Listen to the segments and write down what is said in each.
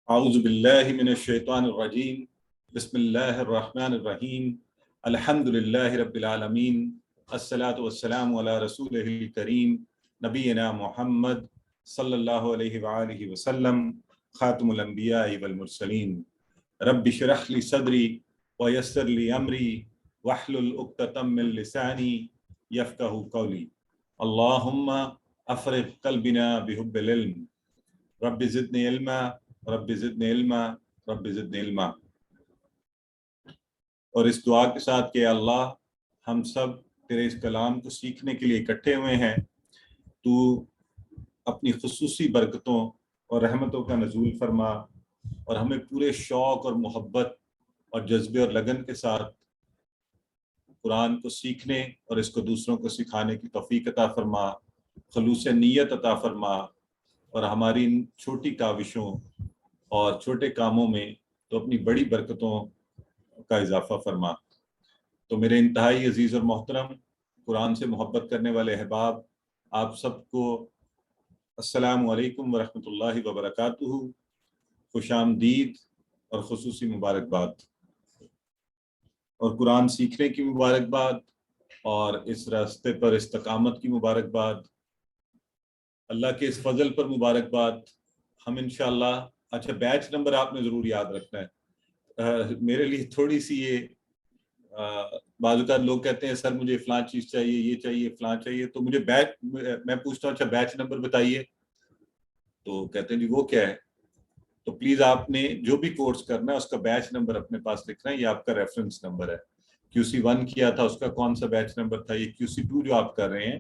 اعوذ باللہ من الشیطان الرجیم بسم اللہ الرحمن الرحیم الحمد للہ رب العالمین الصلاۃ والسلام علی رسولہ الکریم نبینا محمد صلی اللہ علیہ وآلہ وسلم خاتم الانبیاء والمرسلین رب اشرح لی صدری ویسر لی امری واحلل عقدۃ من لسانی یفقہوا قولی اللہم افرغ قلبنا بحب العلم رب زدنی علما رب زدنی علما رب زدنی علما۔ اور اس دعا کے ساتھ کہ اللہ ہم سب تیرے اس کلام کو سیکھنے کے لیے اکٹھے ہوئے ہیں، تو اپنی خصوصی برکتوں اور رحمتوں کا نزول فرما اور ہمیں پورے شوق اور محبت اور جذبے اور لگن کے ساتھ قرآن کو سیکھنے اور اس کو دوسروں کو سکھانے کی توفیق عطا فرما، خلوص نیت عطا فرما، اور ہماری ان چھوٹی کاوشوں اور چھوٹے کاموں میں تو اپنی بڑی برکتوں کا اضافہ فرما۔ تو میرے انتہائی عزیز اور محترم قرآن سے محبت کرنے والے احباب، آپ سب کو السلام علیکم ورحمۃ اللہ وبرکاتہ، خوش آمدید اور خصوصی مبارکباد، اور قرآن سیکھنے کی مبارکباد اور اس راستے پر استقامت کی مبارکباد، اللہ کے اس فضل پر مبارکباد۔ ہم انشاءاللہ اچھا بیچ نمبر آپ نے ضرور یاد رکھنا ہے۔ میرے لیے تھوڑی سی یہ بعض اوقات لوگ کہتے ہیں سر مجھے فلاں چیز چاہیے، یہ چاہیے، فلاں چاہیے، تو مجھے بیچ، میں پوچھتا ہوں اچھا بیچ نمبر بتائیے، تو کہتے ہیں جی وہ کیا ہے؟ تو پلیز آپ نے جو بھی کورس کرنا ہے اس کا بیچ نمبر اپنے پاس لکھنا ہے، یہ آپ کا ریفرنس نمبر ہے۔ QC1 کیا تھا اس کا کون سا بیچ نمبر تھا، یہ QC2 جو آپ کر رہے ہیں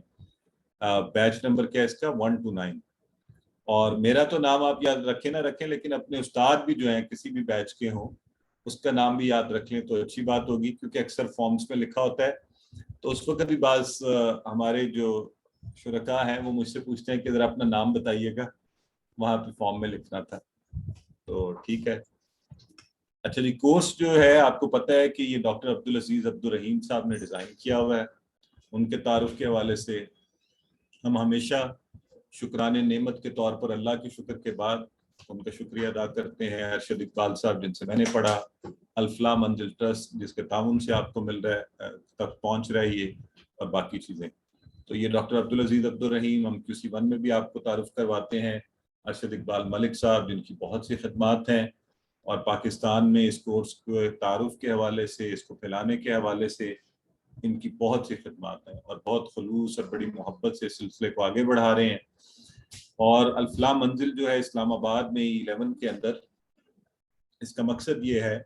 بیچ نمبر کیا ہے اس کا 1 to 9۔ اور میرا تو نام آپ یاد رکھیں نہ رکھیں، لیکن اپنے استاد بھی جو ہیں کسی بھی بیچ کے ہوں اس کا نام بھی یاد رکھ لیں تو اچھی بات ہوگی، کیونکہ اکثر فارمز میں لکھا ہوتا ہے تو اس وقت بھی بعض ہمارے جو شرکاء ہیں وہ مجھ سے پوچھتے ہیں کہ ذرا اپنا نام بتائیے گا، وہاں پہ فارم میں لکھنا تھا، تو ٹھیک ہے۔ اچھا جی، کورس جو ہے آپ کو پتہ ہے کہ یہ ڈاکٹر عبدالعزیز عبدالرحیم صاحب نے ڈیزائن کیا ہوا ہے۔ ان کے تعارف کے حوالے سے ہم ہمیشہ شکرانے نعمت کے طور پر اللہ کے شکر کے بعد ان کا شکریہ ادا کرتے ہیں۔ ارشد اقبال صاحب جن سے میں نے پڑھا، الفلاح منزل ٹرسٹ جس کے تعاون سے آپ کو مل رہا ہے تک پہنچ رہا ہے یہ، اور باقی چیزیں۔ تو یہ ڈاکٹر عبدالعزیز عبدالرحیم، ہم QC1 میں بھی آپ کو تعارف کرواتے ہیں۔ ارشد اقبال ملک صاحب جن کی بہت سی خدمات ہیں، اور پاکستان میں اس کورس کے تعارف کے حوالے سے، اس کو پھیلانے کے حوالے سے ان کی بہت سی خدمات ہیں، اور بہت خلوص اور بڑی محبت سے اس سلسلے کو آگے بڑھا رہے ہیں۔ اور الفلاح منزل جو ہے اسلام آباد میں 11 کے اندر، اس کا مقصد یہ ہے،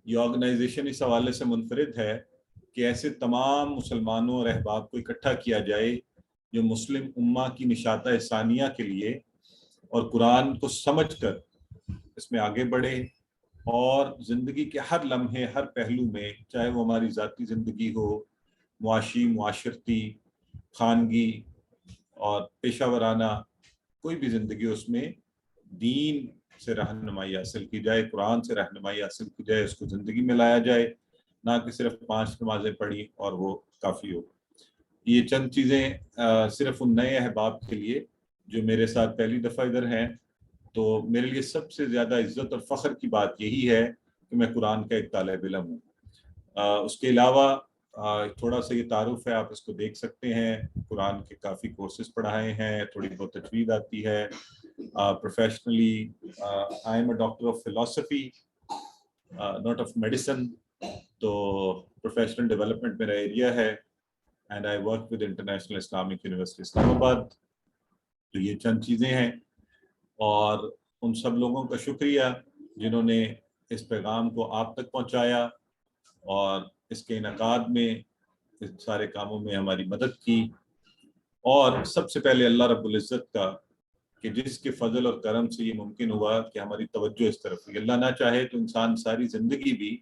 یہ آرگنائزیشن اس حوالے سے منفرد ہے کہ ایسے تمام مسلمانوں اور احباب کو اکٹھا کیا جائے جو مسلم امہ کی نشاطہ ثانیہ کے لیے اور قرآن کو سمجھ کر اس میں آگے بڑھے، اور زندگی کے ہر لمحے، ہر پہلو میں، چاہے وہ ہماری ذاتی زندگی ہو، معاشی، معاشرتی، خانگی اور پیشہ ورانہ کوئی بھی زندگی، اس میں دین سے رہنمائی حاصل کی جائے، قرآن سے رہنمائی حاصل کی جائے، اس کو زندگی میں لایا جائے، نہ کہ صرف 5 نمازیں پڑھی اور وہ کافی ہو۔ یہ چند چیزیں صرف ان نئے احباب کے لیے جو میرے ساتھ پہلی دفعہ ادھر ہیں، تو میرے لیے سب سے زیادہ عزت اور فخر کی بات یہی ہے کہ میں قرآن کا ایک طالب علم ہوں۔ اس کے علاوہ تھوڑا سا یہ تعارف ہے، آپ اس کو دیکھ سکتے ہیں، قرآن کے کافی کورسز پڑھائے ہیں، تھوڑی بہت تجوید آتی ہے۔ Professionally I am a doctor of philosophy, not of medicine, تو پروفیشنل ڈیولپمنٹ میرا ایریا ہے، and I work with international Islamic university Islamabad. تو یہ چند چیزیں ہیں، اور ان سب لوگوں کا شکریہ جنہوں نے اس پیغام کو آپ تک پہنچایا اور اس کے انعقاد میں، اس سارے کاموں میں ہماری مدد کی۔ اور سب سے پہلے اللہ رب العزت کا، کہ جس کے فضل اور کرم سے یہ ممکن ہوا کہ ہماری توجہ اس طرف ہوئی۔ اللہ نہ چاہے تو انسان ساری زندگی بھی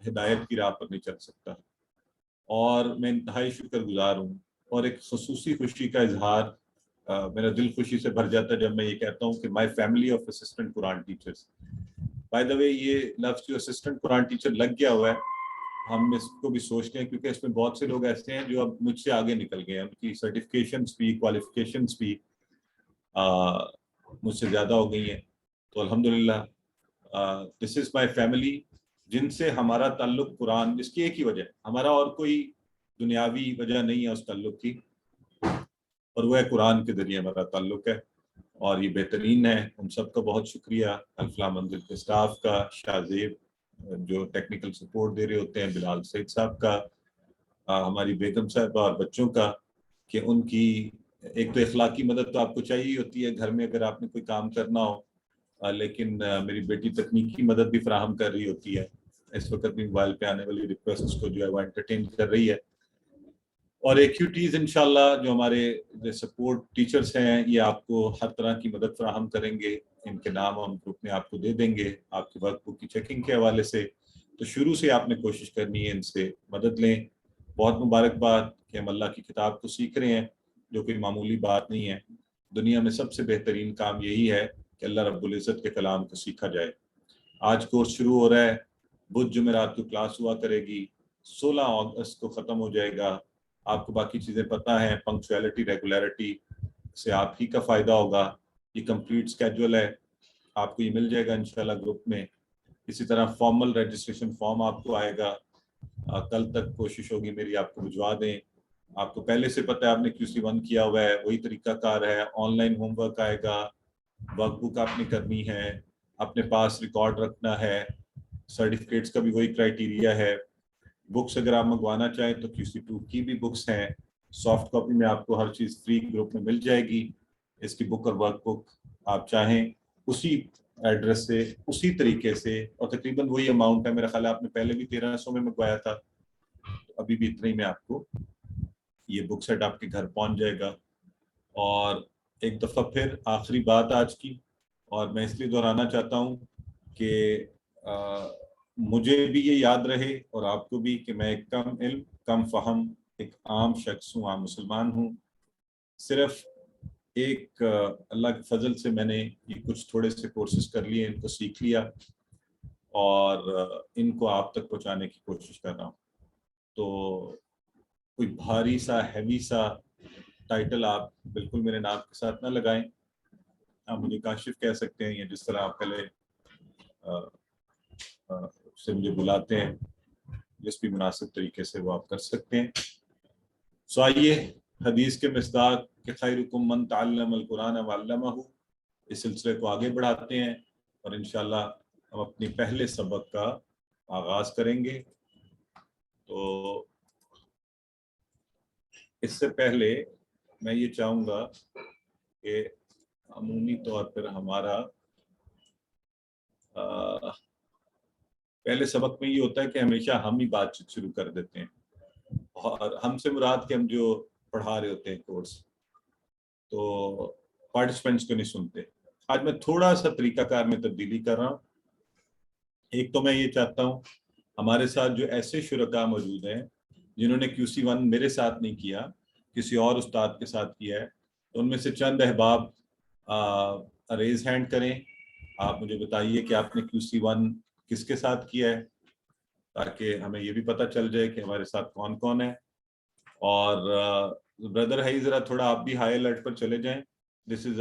ہدایت کی راہ پر نہیں چل سکتا۔ اور میں انتہائی شکر گزار ہوں، اور ایک خصوصی خوشی کا اظہار، میرا دل خوشی سے بھر جاتا ہے جب میں یہ کہتا ہوں کہ my family of assistant Quran teachers. By the way, یہ لفظ جو اسسٹنٹ قرآن ٹیچر لگ گیا ہوا ہے، ہم اس کو بھی سوچتے ہیں کیونکہ اس میں بہت سے لوگ ایسے ہیں جو اب مجھ سے آگے نکل گئے ہیں، ان کی سرٹیفکیشنز بھی، کوالیفکیشنز بھی مجھ سے زیادہ ہو گئی ہیں۔ تو الحمدللہ دس از مائی فیملی جن سے ہمارا تعلق قرآن، اس کی ایک ہی وجہ، ہمارا اور کوئی دنیاوی وجہ نہیں ہے اس تعلق کی، اور وہ ہے قرآن کے ذریعے ہمارا تعلق ہے، اور یہ بہترین ہے. ان سب کا بہت شکریہ، الفلاح منزل کے اسٹاف کا، شاہ زیب جو ٹیکنیکل سپورٹ دے رہے ہوتے ہیں، بلال سعید صاحب کا، ہماری بیگم صاحبہ اور بچوں کا، کہ ان کی ایک تو اخلاقی مدد تو آپ کو چاہیے ہوتی ہے گھر میں اگر آپ نے کوئی کام کرنا ہو، لیکن میری بیٹی تکنیکی مدد بھی فراہم کر رہی ہوتی ہے. اس وقت بھی موبائل پہ آنے والی ریکویسٹ کو جو ہے وہ انٹرٹین کر رہی ہے. اور ایکٹیویٹیز انشاءاللہ جو ہمارے سپورٹ ٹیچرز ہیں یہ آپ کو ہر طرح کی مدد فراہم کریں گے. ان کے نام ہم گروپ میں آپ کو دے دیں گے آپ کی ورک بک کی چیکنگ کے حوالے سے. تو شروع سے آپ نے کوشش کرنی ہے ان سے مدد لیں. بہت مبارکباد کہ ہم اللہ کی کتاب کو سیکھ رہے ہیں، جو کوئی معمولی بات نہیں ہے. دنیا میں سب سے بہترین کام یہی ہے کہ اللہ رب العزت کے کلام کو سیکھا جائے. آج کورس شروع ہو رہا ہے، بدھ جمعرات کو کلاس ہوا کرے گی، 16 اگست کو ختم ہو جائے گا. آپ کو باقی چیزیں پتہ ہیں، پنکچویلٹی ریگولیرٹی سے آپ ہی کا فائدہ ہوگا. یہ کمپلیٹ اسکیجول ہے، آپ کو یہ مل جائے گا انشاءاللہ گروپ میں. اسی طرح فارمل رجسٹریشن فارم آپ کو آئے گا، کل تک کوشش ہوگی میری آپ کو بھجوا دیں. آپ کو پہلے سے پتہ ہے، آپ نے QC1 کیا ہوا ہے، وہی طریقہ کار ہے. آن لائن ہوم ورک آئے گا، ورک بک آپ نے کرنی ہے، اپنے پاس ریکارڈ رکھنا ہے. سرٹیفکیٹس کا بھی وہی کرائیٹیریا ہے. بکس اگر آپ منگوانا چاہیں تو QC2 کی بھی بکس ہیں، سافٹ کاپی میں آپ کو ہر چیز فری گروپ میں مل جائے گی. اس کی بک اور ورک بک آپ چاہیں اسی ایڈریس سے اسی طریقے سے، اور تقریباً وہی اماؤنٹ ہے. میرا خیال ہے آپ نے پہلے بھی 1300 میں منگوایا تھا، ابھی بھی اتنا ہی میں آپ کو یہ بک سیٹ آپ کے گھر پہنچ جائے گا. اور ایک دفعہ پھر آخری بات آج کی، اور میں اس لیے دہرانا چاہتا ہوں کہ مجھے بھی یہ یاد رہے اور آپ کو بھی کہ میں ایک کم علم کم فہم ایک عام شخص ہوں، عام مسلمان ہوں. صرف ایک اللہ کے فضل سے میں نے یہ کچھ تھوڑے سے کورسز کر لیے، ان کو سیکھ لیا اور ان کو آپ تک پہنچانے کی کوشش کر رہا ہوں. تو کوئی بھاری سا ہیوی سا ٹائٹل آپ بالکل میرے نام کے ساتھ نہ لگائیں. آپ مجھے کاشف کہہ سکتے ہیں، یا جس طرح آپ پہلے سے مجھے بلاتے ہیں، جس بھی مناسب طریقے سے وہ آپ کر سکتے ہیں. سو آئیے حدیث کے مصداق کہ خیرکم من تعلم القرآن وعلمہ، اس سلسلے کو آگے بڑھاتے ہیں، اور انشاءاللہ ہم اپنی پہلے سبق کا آغاز کریں گے. تو اس سے پہلے میں یہ چاہوں گا کہ عمومی طور پر ہمارا پہلے سبق میں یہ ہوتا ہے کہ ہمیشہ ہم ہی بات چیت شروع کر دیتے ہیں، اور ہم سے مراد کہ ہم جو پڑھا رہے ہوتے ہیں کورس، تو پارٹیسپینٹس کو نہیں سنتے. آج میں تھوڑا سا طریقہ کار میں تبدیلی کر رہا ہوں. ایک تو میں یہ چاہتا ہوں ہمارے ساتھ جو ایسے شرکاء موجود ہیں جنہوں نے QC1 میرے ساتھ نہیں کیا، کسی اور استاد کے ساتھ کیا ہے، تو ان میں سے چند احباب ریز ہینڈ کریں. آپ مجھے بتائیے کہ آپ نے QC1 کس کے ساتھ کیا ہے، تاکہ ہمیں یہ بھی پتہ چل جائے کہ ہمارے ساتھ کون کون ہے. اور بردر ہے ذرا تھوڑا آپ بھی ہائی الرٹ پر چلے جائیں. دس از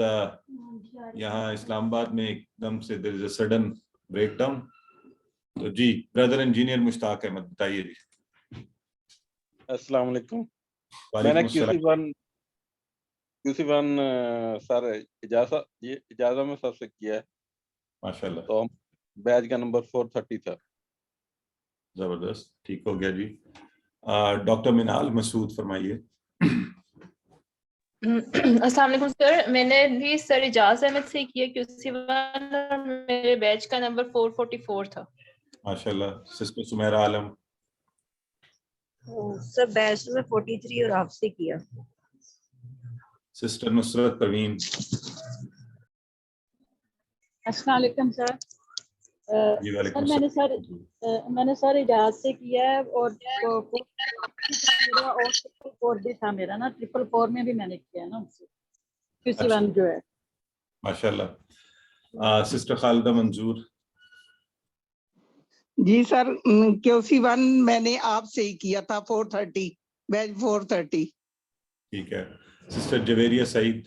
یہاں اسلام آباد میں ایک دم سے دیر از اے سڈن بریک ڈاؤن. تو جی بردر انجینئر مشتاق احمد بتائیے. جی السلام علیکم. میں وعلیکم نے السلام. QC1 سر اجازت میں سب سے کیا ہے. ماشاءاللہ. تو بیچ کا نمبر 430 تھا. زبردست، ٹھیک ہو گیا. جی ڈاکٹر منال مسعود فرمائیے. السلام علیکم سر. میں نے بھی سر اجاز احمد سے کیا QC1، اور میرے بیچ کا نمبر 444 تھا. ماشاءاللہ. سسٹر سمیرہ عالم. سر بیچ میں 43 اور آپ سے کیا. سسٹر نصرت پروین. السلام علیکم سر. جی وعلیکم سر میں نے سر اجازت سے کیا ہے، اور بھی تھا میرا نا 444 میں بھی میں نے کیا ہے نا اس سے QC1 جو ہے. ماشاءاللہ. سسٹر خالدہ منظور. جی سر QC1 میں نے آپ سے ہی کیا تھا 430 بیچ 430. ٹھیک ہے. Sister Javeria Saeed.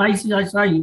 I saw you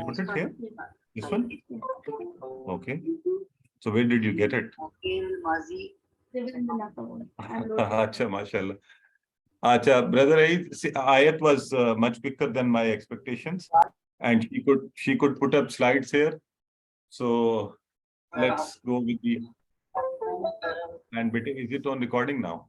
You put it here? This one? Okay. So where did you get it? Acha, mashallah. Acha, brother Ayat was much quicker than my expectations, and she could put up slides here. So let's go with the. And beta, is it on recording now?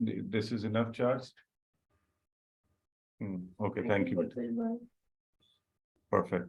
This is enough charged? Okay, thank you. Perfect.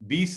20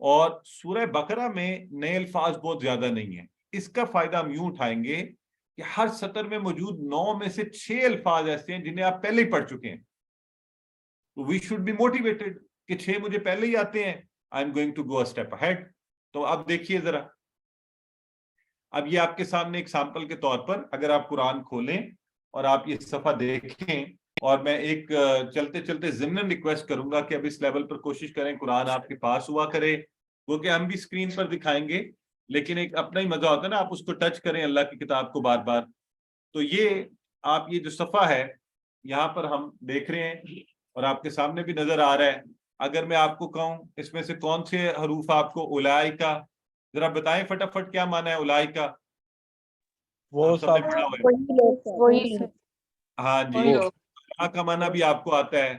اور سورہ بقرہ میں نئے الفاظ بہت زیادہ نہیں ہیں. اس کا فائدہ ہم یوں اٹھائیں گے کہ ہر سطر میں موجود 9 میں سے 6 الفاظ ایسے ہیں جنہیں آپ پہلے ہی پڑھ چکے ہیں. وی شوڈ بی موٹیویٹڈ کہ 6 مجھے پہلے ہی آتے ہیں. I am going to go step ahead. تو اب دیکھیے ذرا, اب یہ آپ کے سامنے ایک سیمپل کے طور پر اگر آپ قرآن کھولیں اور آپ یہ صفحہ دیکھیں, اور میں ایک چلتے چلتے ضمن ریکویسٹ کروں گا کہ اب اس لیول پر کوشش کریں قرآن آپ کے پاس ہوا کرے, وہ کہ ہم بھی اسکرین پر دکھائیں گے لیکن ایک اپنا ہی مزہ ہوتا ہے نا, آپ اس کو ٹچ کریں اللہ کی کتاب کو بار بار. تو یہ آپ یہ جو صفحہ ہے یہاں پر ہم دیکھ رہے ہیں اور آپ کے سامنے بھی نظر آ رہا ہے. اگر میں آپ کو کہوں اس میں سے کون سے حروف آپ کو اولائکا, ذرا بتائیں فٹافٹ کیا معنی ہے اولائکا؟ وہ سب نے سب پڑھا ہوا ہے. ہاں جی, اللہ کا معنی بھی آپ کو آتا ہے.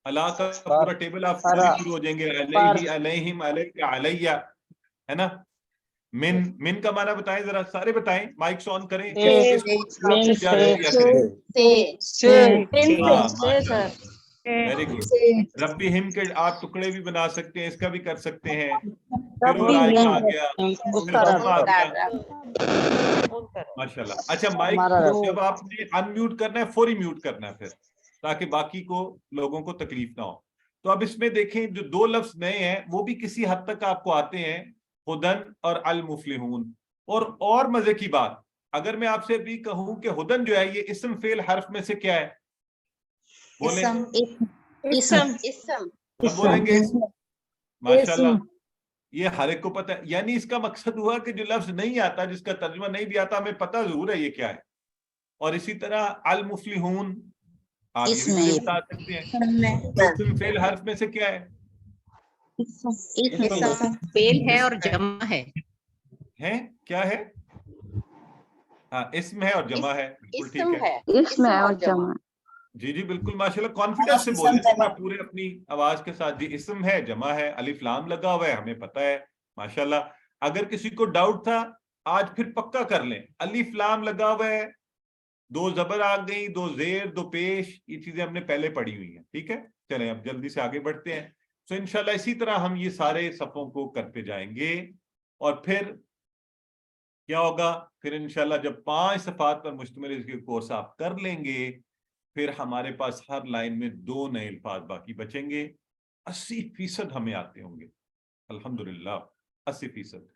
اللہ کا پورا ٹیبل آپ کو شروع ہو جائیں گے علیہ علیہم علیہ علیہ, ہے نا. من کا معنی بتائیں ذرا, سارے بتائیں, مائکس آن کریں. Very good. ربی ہم کے آپ ٹکڑے بھی بنا سکتے ہیں, اس کا بھی کر سکتے ہیں. پھر اولائکا آ گیا, پھر ثم آ گیا. ماشاءاللہ. اچھا مائک جب آپ نے ان میوٹ کرنا ہے فوری میوٹ کرنا ہے پھر, تاکہ باقی کو لوگوں کو تکلیف نہ ہو. تو اب اس میں دیکھیں جو 2 لفظ نئے ہیں وہ بھی کسی حد تک آپ کو آتے ہیں, ہدن اور المفلحون. اور مزے کی بات, اگر میں آپ سے بھی کہوں کہ ہدن جو ہے یہ اسم فعل حرف میں سے کیا ہے, بولیں سب بولیں گے ماشاءاللہ. یہ ہر ایک کو پتہ ہے, یعنی اس کا مقصد ہوا کہ جو لفظ نہیں آتا, جس کا ترجمہ نہیں بھی آتا, ہمیں پتہ ضرور ہے یہ کیا ہے. اور اسی طرح المفلحون آپ یہ بھی مجھے بتا سکتے ہیں اسم فعل حرف میں سے کیا ہے, فعل ہے اور جمع ہے. کیا ہے؟ ہاں اسم ہے اور جمع ہے, بالکل ٹھیک ہے. اسم ہے اور جمع. جی جی بالکل ماشاءاللہ, کانفیڈنس سے بولیں پورا پورے اپنی آواز کے ساتھ. جی اسم ہے, جمع ہے, الف لام لگا ہوا ہے, ہمیں پتہ ہے ماشاءاللہ. اگر کسی کو ڈاؤٹ تھا آج پھر پکا کر لیں, الف لام لگا ہوا ہے, 2 زبر آ گئی, 2 زیر, 2 پیش, یہ چیزیں ہم نے پہلے پڑھی ہوئی ہیں. ٹھیک ہے, چلیں اب جلدی سے آگے بڑھتے ہیں. تو انشاءاللہ اسی طرح ہم یہ سارے صفوں کو کرتے جائیں گے, اور پھر کیا ہوگا, پھر انشاءاللہ جب 5 صفحات پر مشتمل اس کے کورس آپ کر لیں گے, پھر ہمارے پاس ہر لائن میں 2 نئے الفاظ باقی بچیں گے. 80% ہمیں آتے ہوں گے الحمدللہ, 80%.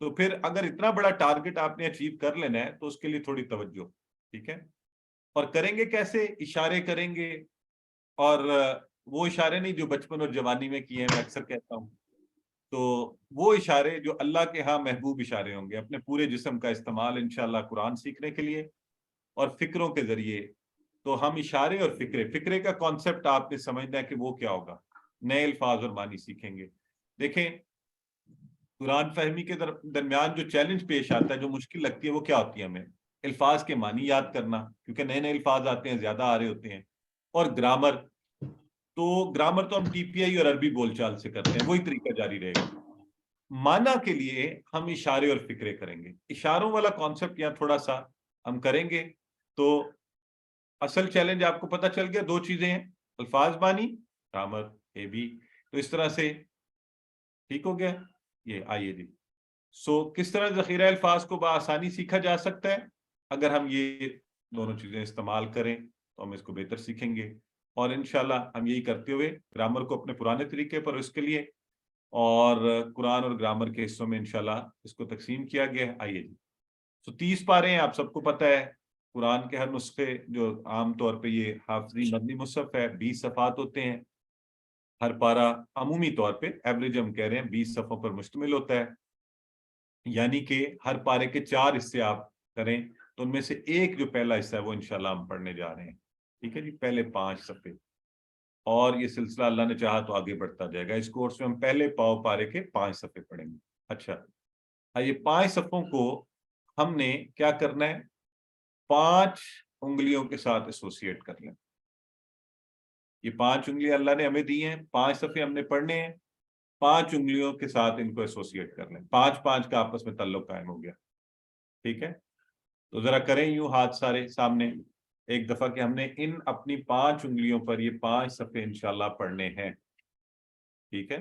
تو پھر اگر اتنا بڑا ٹارگٹ آپ نے اچیو کر لینا ہے تو اس کے لیے تھوڑی توجہ, ٹھیک ہے. اور کریں گے کیسے, اشارے کریں گے, اور وہ اشارے نہیں جو بچپن اور جوانی میں کیے ہیں, میں اکثر کہتا ہوں. تو وہ اشارے جو اللہ کے ہاں محبوب اشارے ہوں گے, اپنے پورے جسم کا استعمال انشاءاللہ قرآن سیکھنے کے لیے اور فکروں کے ذریعے. تو ہم اشارے اور فکرے کا کانسیپٹ آپ نے سمجھنا ہے کہ وہ کیا ہوگا, نئے الفاظ اور معنی سیکھیں گے. دیکھیں قرآن فہمی کے درمیان جو چیلنج پیش آتا ہے, جو مشکل لگتی ہے, وہ کیا ہوتی ہے ہمیں, الفاظ کے معنی یاد کرنا, کیونکہ نئے نئے الفاظ آتے ہیں, زیادہ آ رہے ہوتے ہیں, اور گرامر. تو گرامر تو ہم ٹی پی آئی اور عربی بول چال سے کرتے ہیں, وہی طریقہ جاری رہے گا. معنی کے لیے ہم اشارے اور فکرے کریں گے. اشاروں والا کانسیپٹ یہاں تھوڑا سا ہم کریں گے. تو اصل چیلنج آپ کو پتہ چل گیا, 2 چیزیں ہیں, الفاظ معنی, گرامر, اے بی. تو اس طرح سے ٹھیک ہو گیا. یہ آئیے جی. کس طرح ذخیرہ الفاظ کو بآسانی سیکھا جا سکتا ہے, اگر ہم یہ دونوں چیزیں استعمال کریں تو ہم اس کو بہتر سیکھیں گے. اور انشاءاللہ ہم یہی کرتے ہوئے گرامر کو اپنے پرانے طریقے پر اس کے لیے, اور قرآن اور گرامر کے حصوں میں انشاءاللہ اس کو تقسیم کیا گیا ہے. آئیے جی. 30 پارے ہیں, آپ سب کو پتہ ہے. قرآن کے ہر نسخے جو عام طور پہ یہ حافظی مدنی مصحف ہے, 20 صفحات ہوتے ہیں. ہر پارہ عمومی طور پہ ایوریج ہم کہہ رہے ہیں 20 صفحوں پر مشتمل ہوتا ہے. یعنی کہ ہر پارے کے 4 حصے آپ کریں تو ان میں سے ایک جو پہلا حصہ ہے وہ انشاءاللہ ہم پڑھنے جا رہے ہیں. ٹھیک ہے جی, پہلے 5 صفحے, اور یہ سلسلہ اللہ نے چاہا تو آگے بڑھتا جائے گا. اس کورس میں ہم پہلے پارے کے 5 صفحے پڑھیں گے. اچھا, یہ 5 صفحوں کو ہم نے کیا کرنا ہے, 5 انگلیوں کے ساتھ ایسوسیٹ کر لیں. یہ 5 انگلیاں اللہ نے ہمیں دی ہیں, 5 صفحے ہم نے پڑھنے ہیں, 5 انگلیوں کے ساتھ ان کو ایسوسیٹ کر لیں. 5 کا آپس میں تعلق قائم ہو گیا. ٹھیک ہے, تو ذرا کریں یوں ہاتھ سارے سامنے ایک دفعہ کہ ہم نے ان اپنی 5 انگلیوں پر یہ 5 صفحے انشاءاللہ پڑھنے ہیں. ٹھیک ہے,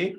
1,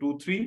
2 3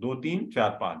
2 3 4 5।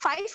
5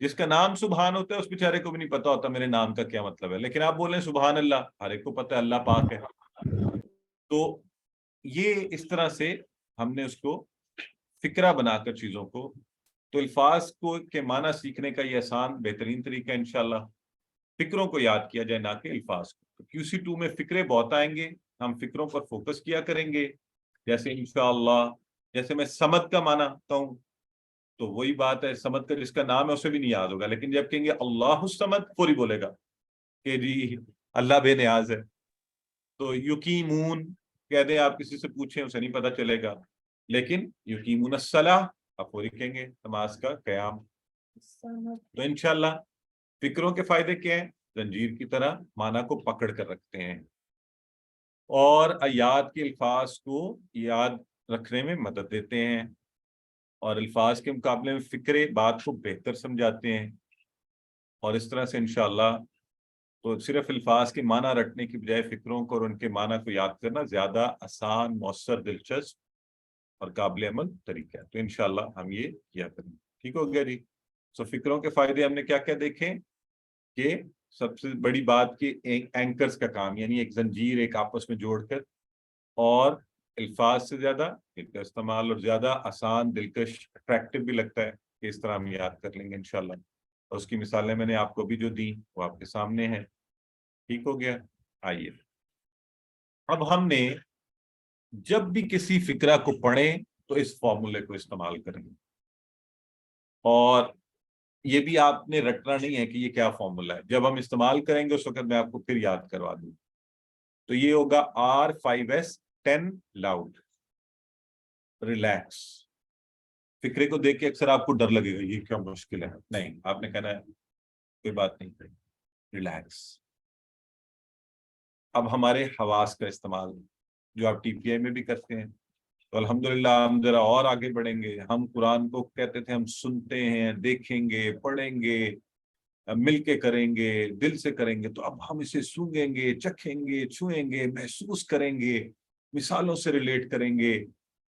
جس کا نام سبحان ہوتا ہے اس بیچارے کو بھی نہیں پتا ہوتا میرے نام کا کیا مطلب ہے، لیکن آپ بولیں سبحان اللہ، ہر ایک کو پتا ہے اللہ پاک ہے. تو یہ اس طرح سے ہم نے اس کو فکرہ بنا کر چیزوں کو، تو الفاظ کو کے معنی سیکھنے کا یہ آسان بہترین طریقہ ہے انشاءاللہ فکروں کو یاد کیا جائے، نہ کہ الفاظ کو. QC2 میں فکرے بہت آئیں گے، ہم فکروں پر فوکس کیا کریں گے. جیسے انشاءاللہ، جیسے میں سمد کا معنی کہوں تو وہی بات ہے، سمد کا جس کا نام ہے اسے بھی نہیں یاد ہوگا، لیکن جب کہیں گے اللہ الصمد فوری بولے گا کہ جی اللہ بے نیاز ہے. تو یقیمون کہہ دیں، آپ کسی سے پوچھیں اسے نہیں پتا چلے گا، لیکن یقیمون الصلاۃ آپ فوری کہیں گے نماز کا قیام. تو انشاءاللہ فکروں کے فائدے کیا ہیں؟ زنجیر کی طرح معنی کو پکڑ کر رکھتے ہیں اور آیات کے الفاظ کو یاد رکھنے میں مدد دیتے ہیں، اور الفاظ کے مقابلے میں فکرے بات کو بہتر سمجھاتے ہیں. اور اس طرح سے انشاءاللہ تو صرف الفاظ کے معنی رٹنے کی بجائے فکروں کو اور ان کے معنی کو یاد کرنا زیادہ آسان، مؤثر، دلچسپ اور قابل عمل طریقہ ہے. تو انشاءاللہ ہم یہ کیا کریں گے. ٹھیک ہو گیا جی؟ سو فکروں کے فائدے ہم نے کیا کیا دیکھیں کہ سب سے بڑی بات کہ اینکرز کا کام، یعنی ایک زنجیر ایک آپس میں جوڑ کر، اور الفاظ سے زیادہ ان کا استعمال، اور زیادہ آسان، دلکش، اٹریکٹیو بھی لگتا ہے کہ اس طرح ہم یاد کر لیں گے انشاءاللہ. اور اس کی مثالیں میں نے آپ کو بھی جو دی وہ آپ کے سامنے ہیں. ٹھیک ہو گیا؟ آئیے اب ہم نے جب بھی کسی فکرہ کو پڑھیں تو اس فارمولے کو استعمال کریں گے، اور یہ بھی آپ نے رٹنا نہیں ہے کہ یہ کیا فارمولہ ہے. جب ہم استعمال کریں گے اس وقت میں آپ کو پھر یاد کروا دوں. تو یہ ہوگا R5S10 لاؤڈ ریلیکس. فکرے کو دیکھ کے اکثر آپ کو ڈر لگے گا یہ کیا مشکل ہے، نہیں، آپ نے کہنا ہے کوئی بات نہیں، ریلیکس. اب ہمارے حواس کا استعمال جو آپ TPI میں بھی کرتے ہیں، تو الحمدللہ ہم ذرا اور آگے بڑھیں گے. ہم قرآن کو کہتے تھے ہم سنتے ہیں، دیکھیں گے، پڑھیں گے، مل کے کریں گے، دل سے کریں گے. تو اب ہم اسے سونگیں گے، چکھیں گے، چھوئیں گے، محسوس کریں گے، مثالوں سے ریلیٹ کریں گے،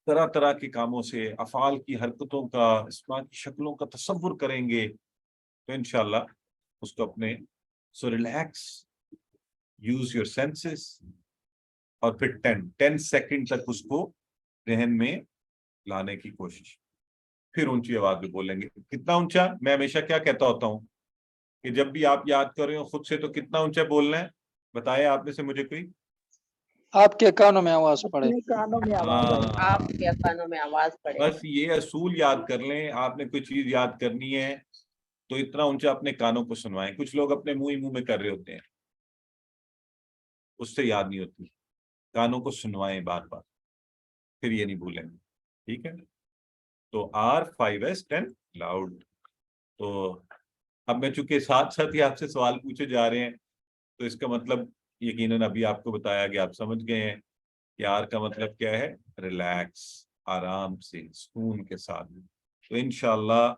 طرح طرح کے کاموں سے، افعال کی حرکتوں کا، اسماء کی شکلوں کا تصور کریں گے. تو انشاءاللہ اس کو اپنے ریلیکس، یوز یور سینسز، اور پھر 10 سیکنڈ تک اس کو ذہن میں لانے کی کوشش. پھر اونچی آواز میں بولیں گے. کتنا اونچا؟ میں ہمیشہ کیا کہتا ہوتا ہوں کہ جب بھی آپ یاد کر رہے ہو خود سے تو کتنا اونچا بولنا ہے؟ بتائے آپ میں سے مجھے کوئی. آپ کے کانوں میں آواز پڑے. کانوں میں آواز آپ کے کانوں میں آواز پڑے. بس یہ اصول یاد کر لیں. آپ نے کوئی چیز یاد کرنی ہے تو اتنا اونچا اپنے کانوں کو سنوائیں. کچھ لوگ اپنے منہ میں کر رہے ہوتے ہیں، اس سے یاد نہیں ہوتی. کانوں کو سنوائیں بار بار، پھر یہ نہیں بھولیں گے. ٹھیک ہے؟ تو R5S10 لاؤڈ. تو اب میں چونکہ ساتھ ساتھ ہی آپ سے سوال پوچھے جا رہے ہیں تو اس کا مطلب یقیناً ابھی آپ کو بتایا گیا، آپ سمجھ گئے ہیں کہ R کا مطلب کیا ہے؟ ریلیکس، آرام سے، سکون کے ساتھ. تو انشاءاللہ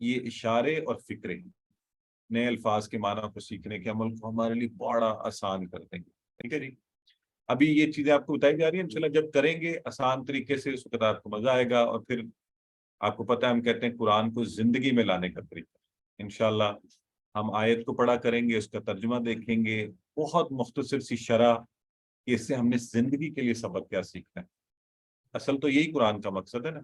یہ اشارے اور فکرے نئے الفاظ کے معنی کو سیکھنے کے عمل کو ہمارے لیے بڑا آسان کر دیں گے. ٹھیک ہے جی؟ ابھی یہ چیزیں آپ کو بتائی جا رہی ہیں، انشاءاللہ جب کریں گے آسان طریقے سے اس وقت آپ کو مزہ آئے گا. اور پھر آپ کو پتہ ہے ہم کہتے ہیں قرآن کو زندگی میں لانے کا طریقہ. انشاءاللہ ہم آیت کو پڑھا کریں گے، اس کا ترجمہ دیکھیں گے، بہت مختصر سی شرح کہ اس سے ہم نے زندگی کے لیے سبق کیا سیکھنا ہے. اصل تو یہی قرآن کا مقصد ہے نا.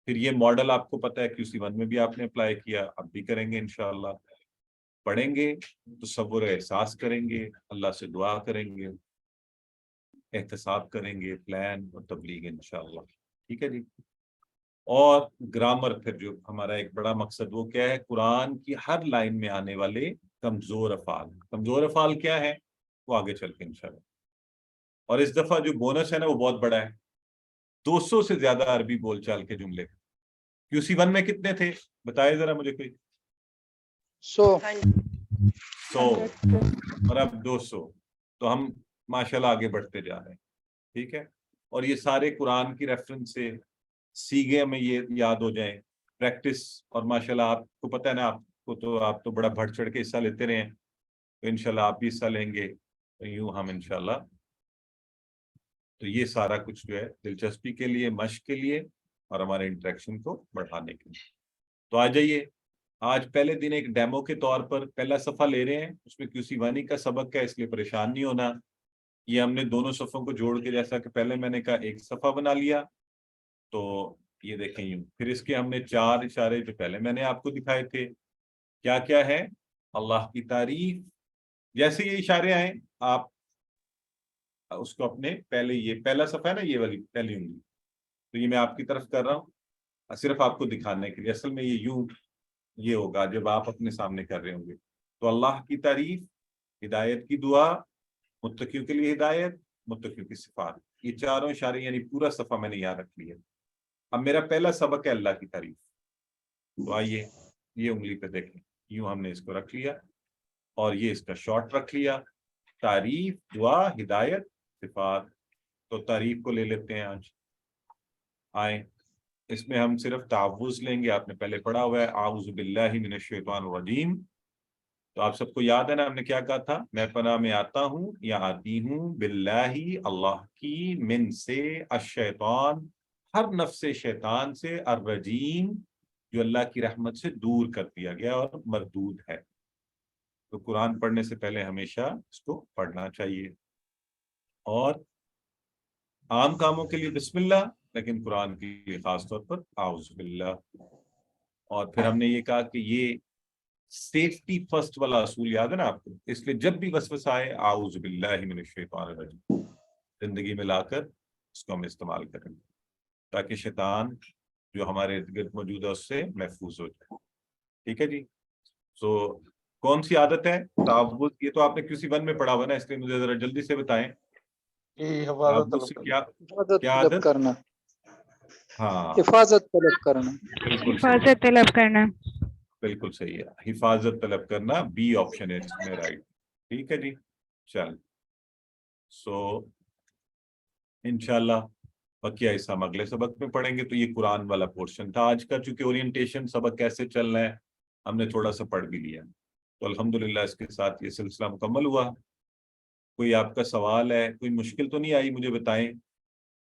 پھر یہ ماڈل آپ کو پتہ ہے QC1 میں بھی آپ نے اپلائی کیا، اب بھی کریں گے انشاءاللہ. پڑھیں گے، تصور احساس کریں گے، اللہ سے دعا کریں گے، احتساب کریں گے، پلان اور تبلیغ انشاءاللہ. ٹھیک ہے جی؟ اور گرامر پھر جو ہمارا ایک بڑا مقصد وہ کیا ہے؟ قرآن کی ہر لائن میں آنے والے کمزور افعال. کمزور افعال کیا ہے وہ آگے چل کے انشاءاللہ. اور اس دفعہ جو بونس ہے نا وہ بہت بڑا ہے. 200 سے زیادہ عربی بول چال کے جملے. QC1 میں کتنے تھے بتائے ذرا مجھے کوئی. 100 اور اب 200. تو ہم ماشاءاللہ آگے بڑھتے جا رہے ہیں. ٹھیک ہے؟ اور یہ سارے قرآن کی ریفرنس سے سیگے میں یہ یاد ہو جائیں، پریکٹس. اور ماشاءاللہ آپ کو پتہ ہے نا، آپ تو بڑا بڑھ چڑھ کے حصہ لیتے رہے ہیں، تو انشاءاللہ آپ بھی حصہ لیں گے. تو یوں ہم انشاءاللہ تو یہ سارا کچھ جو ہے دلچسپی کے لیے، مشق کے لیے، اور ہمارے انٹریکشن کو بڑھانے کے لیے. تو آ جائیے آج پہلے دن ایک ڈیمو کے طور پر پہلا صفحہ لے رہے ہیں, اس میں QC1 کا سبق ہے, اس لیے پریشان نہیں ہونا. یہ ہم نے دونوں صفحوں کو جوڑ کے, جیسا کہ پہلے میں نے کہا, ایک صفحہ بنا لیا. تو یہ دیکھیں یوں, پھر اس کے ہم نے 4 اشارے جو پہلے میں نے آپ کو دکھائے تھے, کیا کیا ہے؟ اللہ کی تعریف. جیسے یہ اشارے آئیں آپ اس کو اپنے پہلے, یہ پہلا صفحہ ہے نا, یہ والی پہلی انگلی, تو یہ میں آپ کی طرف کر رہا ہوں صرف آپ کو دکھانے کے لیے. اصل میں یہ یوں یہ ہوگا جب آپ اپنے سامنے کر رہے ہوں گے. تو اللہ کی تعریف, ہدایت کی دعا, متقیوں کے لیے ہدایت, متقیوں کی صفات, یہ چاروں اشارے یعنی پورا صفحہ میں نے یہاں رکھ لیا. اب میرا پہلا سبق ہے اللہ کی تعریف. تو آئیے یہ انگلی پہ دیکھیں, یوں ہم نے اس کو رکھ لیا اور یہ اس کا شارٹ رکھ لیا, تعریف, دعا, ہدایت, صفات. تو تعریف کو لے لیتے ہیں آج. آئیں, اس میں ہم صرف تعوذ لیں گے. آپ نے پہلے پڑھا ہوا ہے اعوذ باللہ من الشیطان الرجیم. تو آپ سب کو یاد ہے نا, ہم نے کیا کہا تھا؟ میں پناہ میں آتا ہوں یا آتی ہوں باللہ, اللہ کی, من سے, الشیطان, ہر نفس شیطان سے, الرجیم, جو اللہ کی رحمت سے دور کر دیا گیا اور مردود ہے. تو قرآن پڑھنے سے پہلے ہمیشہ اس کو پڑھنا چاہیے. اور عام کاموں کے لیے بسم اللہ, لیکن قرآن کے لیے خاص طور پر اعوذ باللہ. اور پھر ہم نے یہ کہا کہ یہ سیفٹی فرسٹ والا اصول یاد ہے نا آپ کو, اس لیے جب بھی وسوسہ آئے اعوذ باللہ من الشیطان الرجیم زندگی میں لا کر اس کو ہم استعمال کریں, تاکہ شیطان جو ہمارے ارد گرد موجود ہے اس سے محفوظ ہو جائے. ٹھیک ہے جی. سو کون سی عادت ہے تعوذ؟ یہ تو آپ نے QC1 میں پڑھا ہوا نا, اس لیے مجھے ذرا جلدی سے بتائیں. تعوذ سے کیا عادت کرنا, ہاں حفاظت طلب کرنا, حفاظت طلب کرنا. بالکل صحیح ہے, حفاظت طلب کرنا, بی آپشن ہے اس میں, رائٹ. ٹھیک ہے جی. چل سو انشاءاللہ بقیہ حصہ ہم اگلے سبق میں پڑھیں گے. تو یہ قرآن والا پورشن تھا آج کا. چونکہ اورینٹیشن سبق کیسے چل رہا ہے ہم نے تھوڑا سا پڑھ بھی لیا, تو الحمدللہ اس کے ساتھ یہ سلسلہ مکمل ہوا. کوئی آپ کا سوال ہے, کوئی مشکل تو نہیں آئی؟ مجھے بتائیں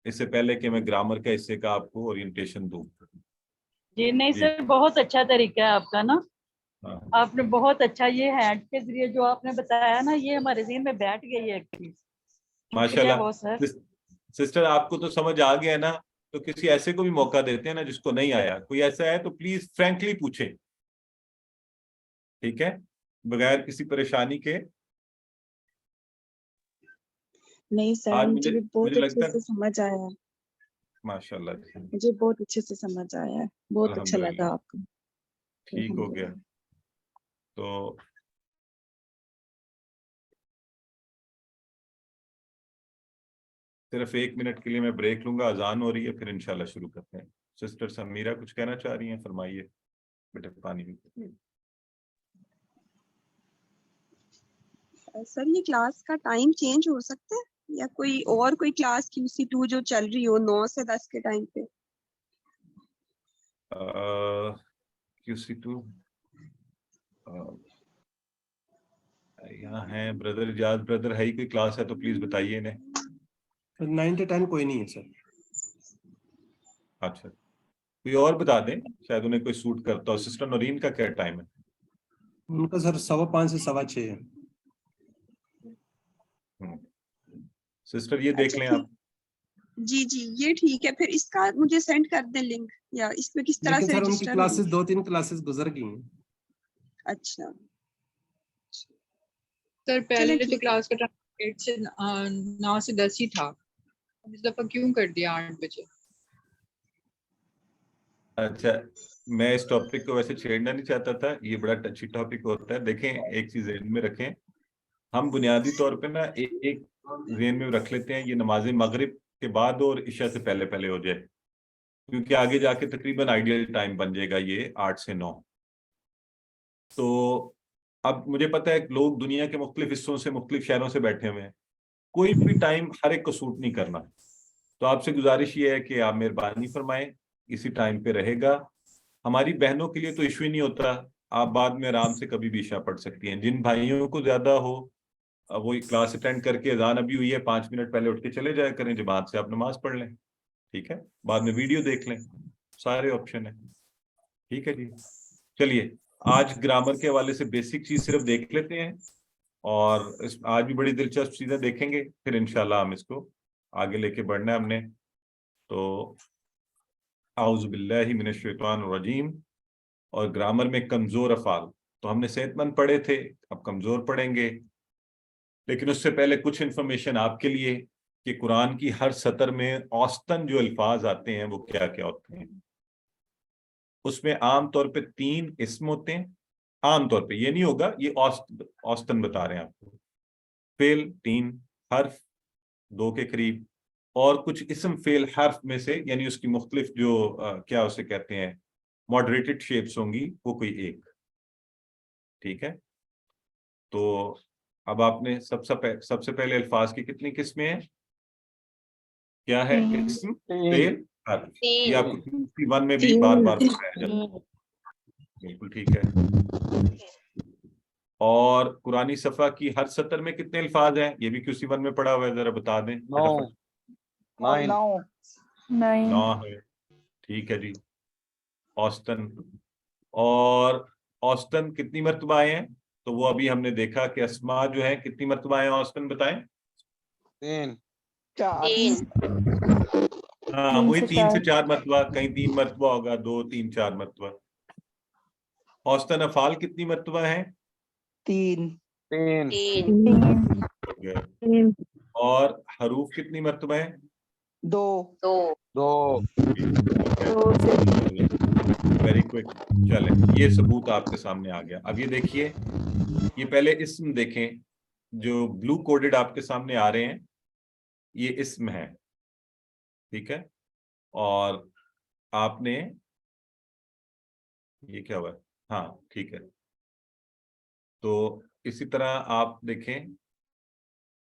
اس سے پہلے کہ میں گرامر کا حصے کا آپ کو اورینٹیشن دوں. جی نہیں سر, بہت اچھا طریقہ ہے آپ کا نا. ہاں آپ نے بہت اچھا, یہ ہینڈ کے ذریعے جو آپ نے بتایا نا, یہ ہمارے ذہن میں بیٹھ گئی ہے ایک چیز. ماشاءاللہ. بہت سر. سسٹر آپ کو تو سمجھ آ گیا نا, تو کسی ایسے کو بھی موقع دیتے ہیں نا جس کو نہیں آیا. کوئی ایسا ہے تو پلیز فرینکلی پوچھیں, ٹھیک ہے, بغیر کسی پریشانی کے. نہیں سر, آج مجھے بھی بہت مجھے اچھے لگتا سے ہے سمجھ آیا ہے. ماشاءاللہ مجھے بہت اچھے سے سمجھ آیا ہے, بہت اچھا الحمدللہ لگا آپ کو. ٹھیک ہو گیا. تو صرف 1 منٹ کے لیے میں بریک لوں گا, اذان ہو رہی ہے, پھر انشاءاللہ شروع کرتے ہیں. سسٹر سمیرہ کچھ کہنا چاہ رہی ہیں, فرمائیے. بیٹے پانی بھی. سر یہ کلاس کا ٹائم چینج ہو سکتا ہے, یا کوئی اور کوئی کلاس QC2 جو چل رہی ہو 9 سے 10 کے ٹائم پہ؟ QC2 یہاں ہیں بردر اجاز. بردر ہے ہی کوئی کلاس ہے تو پلیز بتائیے انہیں. 9 سے 10 کوئی نہیں ہے سر. اچھا, کوئی اور بتا دیں, شاید انہیں کوئی سوٹ کرتا ہو. سسٹر نورین کا کیا ٹائم ہے؟ ان کا سر 5:15 سے 6:15 ہے. سسٹر یہ دیکھ لیں آپ. جی جی یہ ٹھیک ہے, پھر اس کا مجھے سینڈ کر دیں لنک, یا اس میں کس طرح لیکن سے سر ان کی رجسٹر کلاسز 2-3 کلاسز گزر گئی ہیں. اچھا سر پہلے تو ٹھیک ہے. کلاس کا ٹائم 8 سے 9 سے 10 ہی تھا, اس دفعہ کیوں کر دیا 8 بجے؟ اچھا, میں اس ٹاپک کو ویسے چھیڑنا نہیں چاہتا تھا, یہ بڑا ٹچی ٹاپک ہوتا ہے. دیکھیں ایک چیز ذہن میں رکھیں, ہم بنیادی طور پہ نا ایک ذہن میں رکھ لیتے ہیں یہ نماز مغرب کے بعد اور عشاء سے پہلے پہلے ہو جائے, کیونکہ آگے جا کے تقریباً آئیڈیل ٹائم بن جائے گا یہ 8 سے 9. تو اب مجھے پتہ ہے لوگ دنیا کے مختلف حصوں سے, مختلف شہروں سے بیٹھے ہوئے ہیں, کوئی بھی ٹائم ہر ایک کو سوٹ نہیں کرنا. تو آپ سے گزارش یہ ہے کہ آپ مہربانی فرمائیں اسی ٹائم پہ رہے گا. ہماری بہنوں کے لیے تو ایشو ہی نہیں ہوتا, آپ بعد میں آرام سے کبھی بھی عشاء پڑھ سکتی ہیں. جن بھائیوں کو زیادہ ہو وہ کلاس اٹینڈ کر کے اذان ابھی ہوئی ہے 5 منٹ پہلے اٹھ کے چلے جایا کریں, جماعت سے آپ نماز پڑھ لیں, ٹھیک ہے, بعد میں ویڈیو دیکھ لیں, سارے آپشن ہیں. ٹھیک ہے جی, چلیے آج گرامر کے حوالے سے بیسک چیز صرف دیکھ لیتے ہیں اور آج بھی بڑی دلچسپ چیزیں دیکھیں گے, پھر انشاءاللہ ہم اس کو آگے لے کے بڑھنا ہے ہم نے. تو اعوذ باللہ من الشیطان الرجیم. اور گرامر میں کمزور افعال تو ہم نے صحت مند پڑھے تھے, اب کمزور پڑھیں گے. لیکن اس سے پہلے کچھ انفارمیشن آپ کے لیے کہ قرآن کی ہر سطر میں اوسطاً جو الفاظ آتے ہیں وہ کیا کیا ہوتے ہیں. اس میں عام طور پہ 3 اسم ہوتے ہیں. عام طور پہ یہ نہیں ہوگا, یہ اوسطاً بتا رہے ہیں آپ کو. فعل 3, حرف 2 کے قریب, اور کچھ اسم فعل حرف میں سے, یعنی اس کی مختلف جو کیا اسے کہتے ہیں ماڈریٹڈ شیپس ہوں گی, وہ کوئی ایک. ٹھیک ہے, تو اب آپ نے سب سے پہلے الفاظ کی کتنی قسمیں ہیں؟ کیا ہے؟ اسم, فعل, حرف. یہ آپ کو 1 میں بھی بار بار بتایا جاتا ہے. بالکل ٹھیک ہے. اور قرآنی صفحہ کی ہر سطر میں کتنے الفاظ ہیں؟ یہ بھی QC1 میں پڑھا ہوا ہے, ذرا بتا دیں. 9 ہے. ٹھیک ہے جی. اوسطاً, اور اوسطاً کتنی مرتبہ آئے ہیں؟ تو وہ ابھی ہم نے دیکھا کہ اسماء جو ہے کتنی مرتبہ آئے ہیں اوسطاً, بتائیں. 3 ہاں وہی 3 سے 4 مرتبہ, کہیں 3 مرتبہ ہوگا, 2 3 4 مرتبہ. اوسطاً افعال کتنی مرتبہ ہیں؟ 3 اور حروف کتنی مرتبہ ہیں؟ 2 ویری کوئک. چلیں, یہ ثبوت آپ کے سامنے آ گیا. اب یہ دیکھیے, یہ پہلے اسم دیکھیں جو بلو کوڈڈ آپ کے سامنے آ رہے ہیں, یہ اسم ہے. ٹھیک ہے, اور آپ نے یہ کیا ہوا ہے, ہاں ٹھیک ہے. تو اسی طرح آپ دیکھیں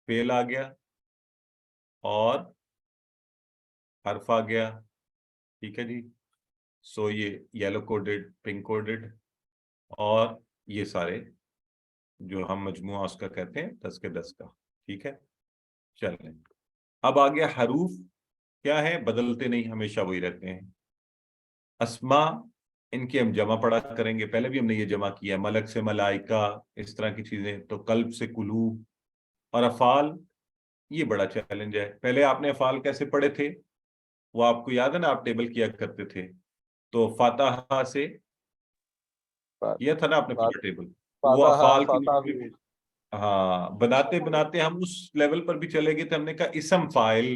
فعل آ گیا اور حرف آ گیا. ٹھیک ہے جی. سو یہ یلو کوڈڈ, پنک کوڈڈ, اور یہ سارے جو ہم مجموعہ اس کا کہتے ہیں 10 کے 10 کا. ٹھیک ہے, چلیں. اب آ گیا حروف. کیا ہے؟ بدلتے نہیں, ہمیشہ وہی رہتے ہیں. اسماء, ان کی ہم جمع پڑھا کریں گے, پہلے بھی ہم نے یہ جمع کیا, ملک سے ملائکہ, اس طرح کی چیزیں. تو قلب سے قلوب. اور افعال, یہ بڑا چیلنج ہے. پہلے آپ نے افعال کیسے پڑھے تھے؟ وہ آپ کو یاد ہے نا, آپ ٹیبل کیا کرتے تھے. تو فاتحہ سے یہ تھا نا آپ نے پورا ٹیبل, وہ افعال کی. ہاں, بناتے بناتے ہم اس لیول پر بھی چلے گئے تھے. ہم نے کہا اسم فاعل,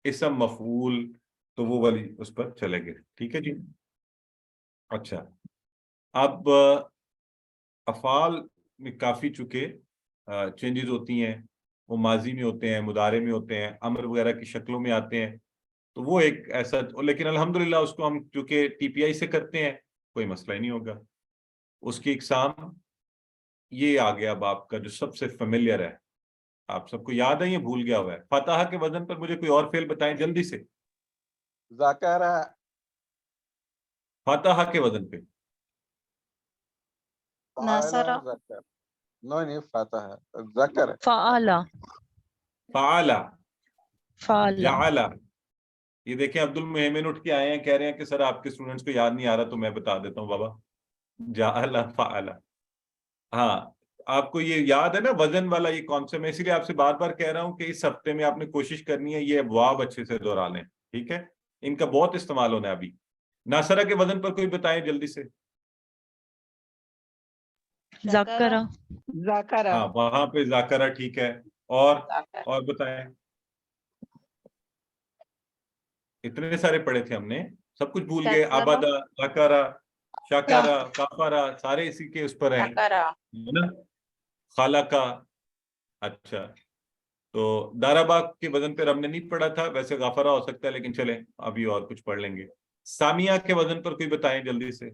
اسم مفعول, تو وہ والی اس پر چلے گئے. ٹھیک ہے جی. اچھا, اب افعال میں کافی چونکہ چینجز ہوتی ہیں, وہ ماضی میں ہوتے ہیں, مضارع میں ہوتے ہیں, امر وغیرہ کی شکلوں میں آتے ہیں. تو وہ ایک ایسا, لیکن الحمدللہ اس کو ہم چونکہ TPI سے کرتے ہیں, کوئی مسئلہ ہی نہیں ہوگا. اس کی اقسام یہ آ گیا اب آپ کا جو سب سے فیملیئر ہے, آپ سب کو یاد ہے, یہ بھول گیا ہوا ہے. فاتحہ کے وزن پر مجھے کوئی اور فعل بتائیں جلدی سے. ذکر. فاتحہ کے وزن پہ نصرہ. نہیں فاتحہ, ذکر. فعلا. جعلا. یہ دیکھیں عبد المہمن اٹھ کے آئے ہیں, کہہ رہے ہیں کہ سر آپ کے اسٹوڈنٹس کو یاد نہیں آ رہا, تو میں بتا دیتا ہوں بابا. جعلا فعلا. ہاں, آپ کو یہ یاد ہے نا وزن والا یہ کانسیپٹ. میں اسی لیے آپ سے بار بار کہہ رہا ہوں کہ اس ہفتے میں آپ نے کوشش کرنی ہے یہ ابواب اچھے سے دہرا لیں. ٹھیک ہے, ان کا بہت استعمال ہونا ہے ابھی. ناصرہ کے وزن پر کوئی بتائیں جلدی سے. ذکرہ. ہاں, وہاں پہ ذاکرہ. ٹھیک ہے, اور بتائیں. اتنے سارے پڑھے تھے ہم نے, سب کچھ بھول گئے. آبادہ, ذکرہ, شاکرہ, کافرہ, سارے اسی کے اس پر ہیں. خالقہ. اچھا, تو داراباغ کے وزن پر ہم نے نہیں پڑھا تھا, ویسے غافرہ ہو سکتا ہے, لیکن چلیں ابھی اور کچھ پڑھ لیں گے. سامیہ کے وزن پر کوئی بتائیں جلدی سے.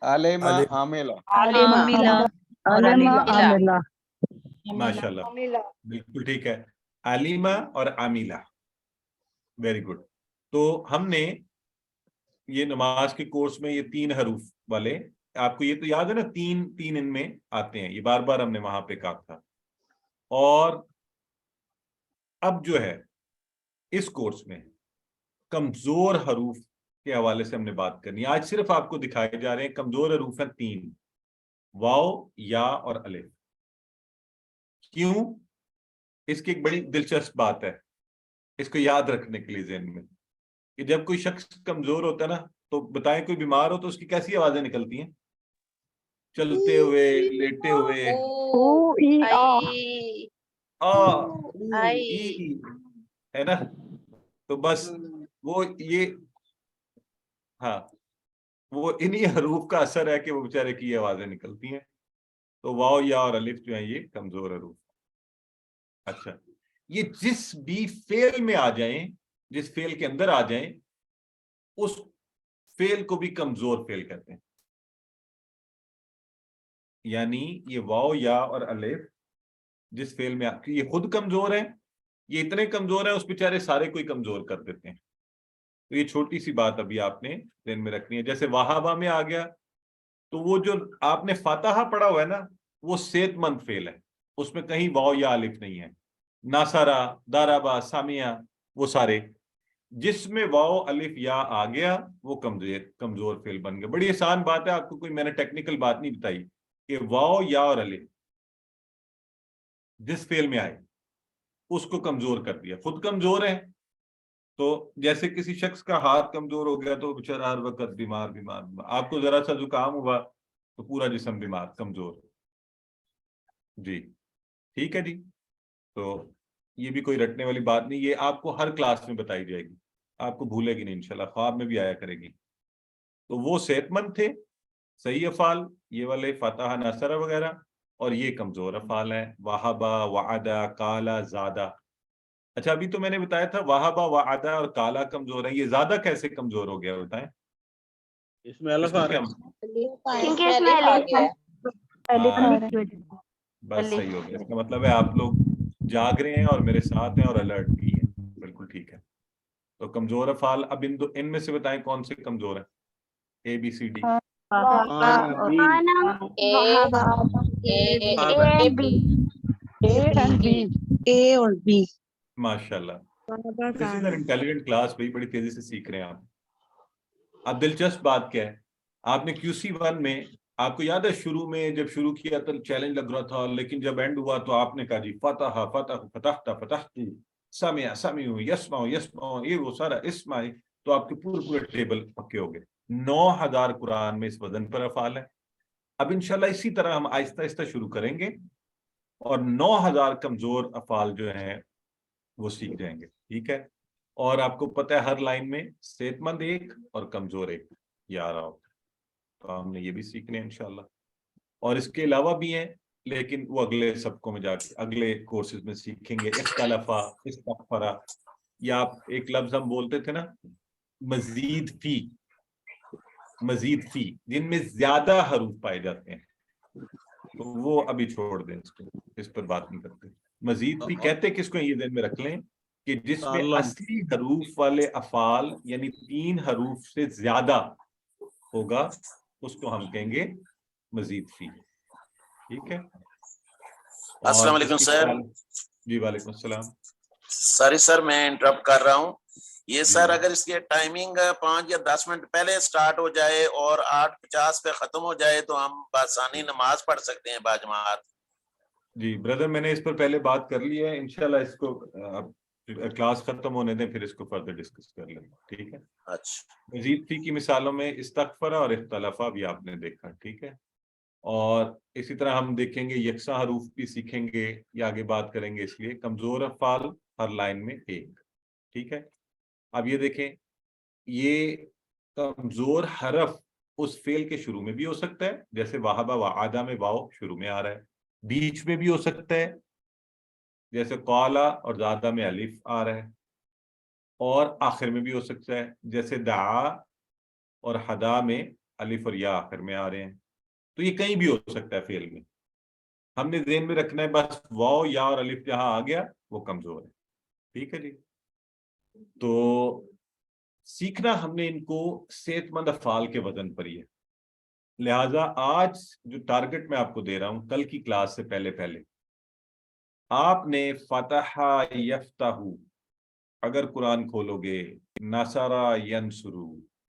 علیمہ عاملہ. ماشاء اللہ, بالکل ٹھیک ہے. علیمہ اور عاملہ, ویری گڈ. تو ہم نے یہ نماز کے کورس میں یہ 3 حروف والے, آپ کو یہ تو یاد ہے نا, 3 ان میں آتے ہیں, یہ بار بار ہم نے وہاں پہ کہا تھا. اور اب جو ہے اس کورس میں کمزور حروف کے حوالے سے ہم نے بات کرنی ہے. آج صرف آپ کو دکھائے جا رہے ہیں کمزور حروف ہیں 3, واو, یا اور الف. کیوں؟ اس کی ایک بڑی دلچسپ بات ہے, اس کو یاد رکھنے کے لیے ذہن میں, کہ جب کوئی شخص کمزور ہوتا ہے نا, تو بتائیں کوئی بیمار ہو تو اس کی کیسی آوازیں نکلتی ہیں؟ چلتے ہوئے, لیٹے ہوئے, ہے نا. تو بس وہ یہ, ہاں, وہ انہی حروف کا اثر ہے کہ وہ بیچارے کی یہ آوازیں نکلتی ہیں. تو واو, یا اور الف جو ہیں یہ کمزور حروف. اچھا, یہ جس بھی فعل میں آ جائیں, جس فعل کے اندر آ جائیں, اس فعل کو بھی کمزور فعل کہتے ہیں. یعنی یہ واو, یا اور الف جس فعل میں یہ خود کمزور ہیں, یہ اتنے کمزور ہیں اس بیچارے سارے کوئی کمزور کر دیتے ہیں. تو یہ چھوٹی سی بات ابھی آپ نے ذہن میں رکھنی ہے. جیسے وہابہ میں آ گیا, تو وہ جو آپ نے فاتحہ پڑھا ہوا ہے نا, وہ صحت مند فعل ہے, اس میں کہیں واو یا الف نہیں ہے. ناصرہ, دارابا, سامیہ, وہ سارے جس میں واو, الف, یا آ گیا وہ کمزور فعل بن گیا. بڑی آسان بات ہے, آپ کو کوئی میں نے ٹیکنیکل بات نہیں بتائی, کہ واو, یا اور الف جس فعل میں آئے اس کو کمزور کر دیا. خود کمزور ہے, تو جیسے کسی شخص کا ہاتھ کمزور ہو گیا تو بیچارہ ہر وقت بیمار بیمار. آپ کو ذرا سا زکام ہوا تو پورا جسم بیمار, کمزور. جی ٹھیک ہے جی. تو یہ بھی کوئی رٹنے والی بات نہیں, یہ آپ کو ہر کلاس میں بتائی جائے گی, آپ کو بھولے گی نہیں انشاءاللہ, خواب میں بھی آیا کرے گی. تو وہ صحت مند تھے, صحیح افعال, یہ والے فاتحہ, ناصرہ وغیرہ, اور یہ کمزور افعال ہیں, وہابہ, وعدہ, کالا, زادہ. اچھا, ابھی تو میں نے بتایا تھا وہابہ, وعدہ اور کالا کمزور ہیں, یہ زیادہ کیسے کمزور ہو گیا بتائیں؟ اس میں الف آ رہا ہے. بس صحیح ہو گیا, اس کا مطلب ہے آپ لوگ جاگ رہے ہیں اور میرے ساتھ ہیں اور الرٹ بھی ہیں. بالکل ٹھیک ہے. تو کمزور افعال اب ان میں سے بتائیں کون سے کمزور ہیں؟ اے بی سی ڈی. اے اور بی. ماشاء اللہ, دس از این انٹیلیجنٹ کلاس بھائی, بڑی تیزی سے سیکھ رہے ہیں آپ. اب دلچسپ بات کیا ہے, آپ نے QC1 میں, آپ کو یاد ہے شروع میں جب شروع کیا تو چیلنج لگ رہا تھا, لیکن جب اینڈ ہوا تو آپ نے کہا جی فتح فتح فتحت فتحت, سمع سمعوا, یسمع یسمعوا, یہ وہ سارا اسمع. تو آپ کے پورے ٹیبل پکے ہو گئے. 9000 قرآن میں اس وزن پر افعال ہے. اب انشاءاللہ اسی طرح ہم آہستہ آہستہ شروع کریں گے اور 9000 کمزور افعال جو ہیں وہ سیکھ جائیں گے. ٹھیک ہے. اور آپ کو پتہ ہے ہر لائن میں صحت مند ایک اور کمزور ایک یہ آ رہا ہوتا ہے, تو ہم نے یہ بھی سیکھنے ہیں انشاءاللہ. اور اس کے علاوہ بھی ہیں, لیکن وہ اگلے سبقوں میں جا کے اگلے کورسز میں سیکھیں گے. اختلافا, استغفرا, یا آپ ایک لفظ ہم بولتے تھے نا مزید فی, مزید فی, جن میں زیادہ حروف پائے جاتے ہیں, تو وہ ابھی چھوڑ دیں, اس پر بات نہیں کرتے. مزید فی کہتے کس کو, یہ ذہن میں رکھ لیں کہ جس میں اصلی حروف والے افعال یعنی 3 حروف سے زیادہ ہوگا اس کو ہم کہیں گے مزید فی. ٹھیک ہے. السلام علیکم سر. جی وعلیکم السلام. ساری سر میں انٹرپٹ کر رہا ہوں. یہ سر اگر اس کی ٹائمنگ 5 یا 10 منٹ پہلے سٹارٹ ہو جائے اور 8:50 پہ ختم ہو جائے تو ہم بآسانی نماز پڑھ سکتے ہیں باجماعت. جی بردر, میں نے اس پر پہلے بات کر لی ہے, انشاءاللہ اس کو کلاس ختم ہونے دیں, پھر اس کو فردر ڈسکس کر لیں. ٹھیک ہے. اچھا. مزید فی کی مثالوں میں استغفرہ اور اختلافہ بھی آپ نے دیکھا. ٹھیک ہے. اور اسی طرح ہم دیکھیں گے یکساں حروف بھی سیکھیں گے, یا آگے بات کریں گے. اس لیے کمزور افعال ہر لائن میں ایک. ٹھیک ہے. اب یہ دیکھیں, یہ کمزور حرف اس فعل کے شروع میں بھی ہو سکتا ہے, جیسے وہابہ وعدہ میں واو شروع میں آ رہا ہے, بیچ میں بھی ہو سکتا ہے جیسے قالا اور زادہ میں الف آ رہا ہے, اور آخر میں بھی ہو سکتا ہے جیسے دعا اور حدا میں الف اور یا آخر میں آ رہے ہیں. تو یہ کہیں بھی ہو سکتا ہے فعل میں. ہم نے ذہن میں رکھنا ہے بس واو, یا اور الف جہاں آ گیا وہ کمزور ہے. ٹھیک ہے جی. تو سیکھنا ہم نے ان کو صحت مند افعال کے وزن پر ہی ہے. لہٰذا آج جو ٹارگٹ میں آپ کو دے رہا ہوں, کل کی کلاس سے پہلے آپ نے فتح یفتح اگر قرآن کھولو گے, نصرہ ینصرو,